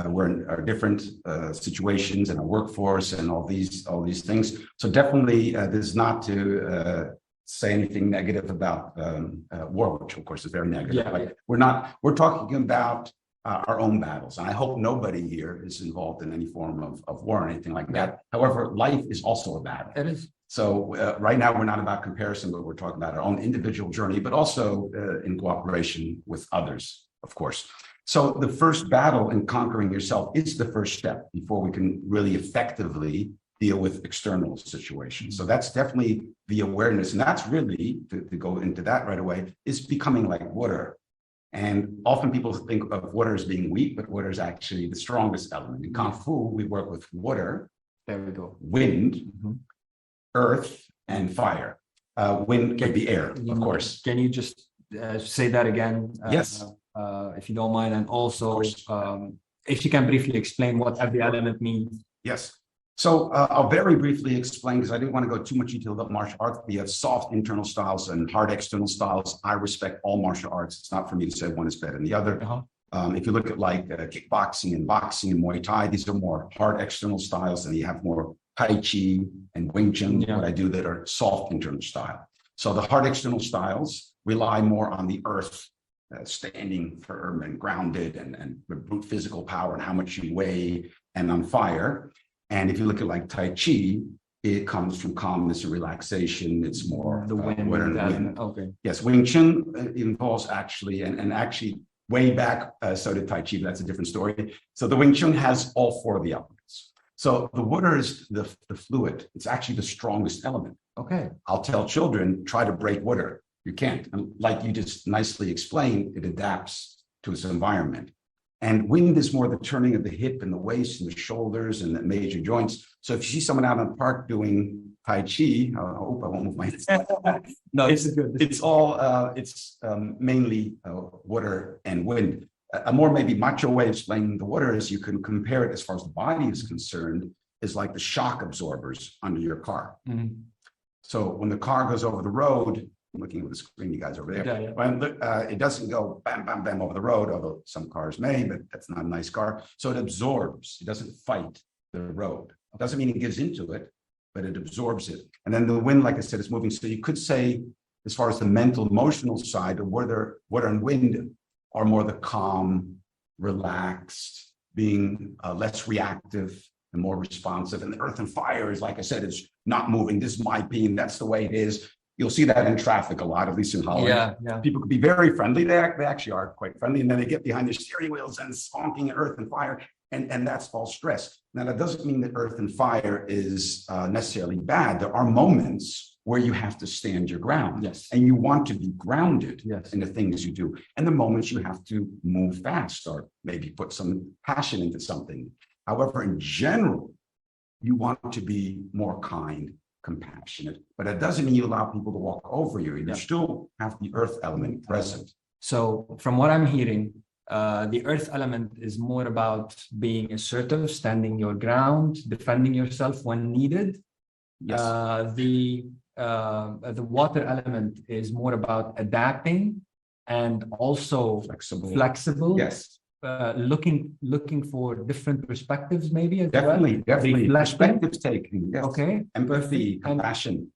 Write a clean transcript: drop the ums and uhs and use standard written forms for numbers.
we're in our different situations in our workforce and all these things. So definitely, this is not to say anything negative about war, which of course is very negative. But we're talking about our own battles, and I hope nobody here is involved in any form of war or anything like that. However, life is also a battle. It is. So right now we're not about comparison, but we're talking about our own individual journey, but also in cooperation with others, of course. So the first battle in conquering yourself is the first step before we can really effectively deal with external situations. So that's definitely the awareness. And that's really, to go into that right away, is becoming like water. And often people think of water as being weak, but water is actually the strongest element. In Kung Fu, we work with water, there we go, wind, earth, and fire. Wind can be air, of course. Can you just say that again? Yes. If you don't mind, and also if you can briefly explain what every element means. Yes. So I'll very briefly explain, because I didn't want to go too much detail about martial arts. We have soft internal styles and hard external styles. I respect all martial arts. It's not for me to say one is better than the other. If you look at like kickboxing and boxing and Muay Thai, these are more hard external styles, and you have more Tai Chi and Wing Chun, what I do, that are soft internal style. So the hard external styles rely more on the earth, standing firm and grounded, and brute physical power and how much you weigh, and on fire. And if you look at like Tai Chi, it comes from calmness and relaxation. It's more the wind. Wind. Okay. Yes, Wing Chun involves actually, and actually way back, so did Tai Chi, but that's a different story. So the Wing Chun has all four of the elements. So the water is the fluid. It's actually the strongest element. Okay. I'll tell children, try to break water. You can't. And like you just nicely explained, it adapts to its environment. And wind is more the turning of the hip and the waist and the shoulders and the major joints. So if you see someone out in the park doing Tai Chi, I hope I won't move my hands. No, it's good. It's all, mainly water and wind. A more maybe macho way of explaining the water is you can compare it, as far as the body is concerned, is like the shock absorbers under your car. So when the car goes over the road, I'm looking at the screen, you guys over there. When it doesn't go bam, bam, bam over the road, although some cars may, but that's not a nice car. So it absorbs. It doesn't fight the road. It doesn't mean it gives into it, but it absorbs it. And then the wind, like I said, is moving. So you could say, as far as the mental, emotional side, water and wind are more the calm, relaxed, being less reactive and more responsive. And the earth and fire is, like I said, it's not moving. This is my being. That's the way it is. You'll see that in traffic a lot, at least in Holland. People could be very friendly. They actually are quite friendly. And then they get behind their steering wheels and honking earth and fire. And that's false stress. Now, that doesn't mean that earth and fire is necessarily bad. There are moments where you have to stand your ground. And you want to be grounded in the things you do. And the moments you have to move fast or maybe put some passion into something. However, in general, you want to be more kind, compassionate, but it doesn't mean you allow people to walk over you. You still have the earth element present. So from what I'm hearing, the earth element is more about being assertive, standing your ground, defending yourself when needed. The water element is more about adapting and also flexible. Looking for different perspectives, maybe as definitely well. Perspectives taking. Empathy, compassion.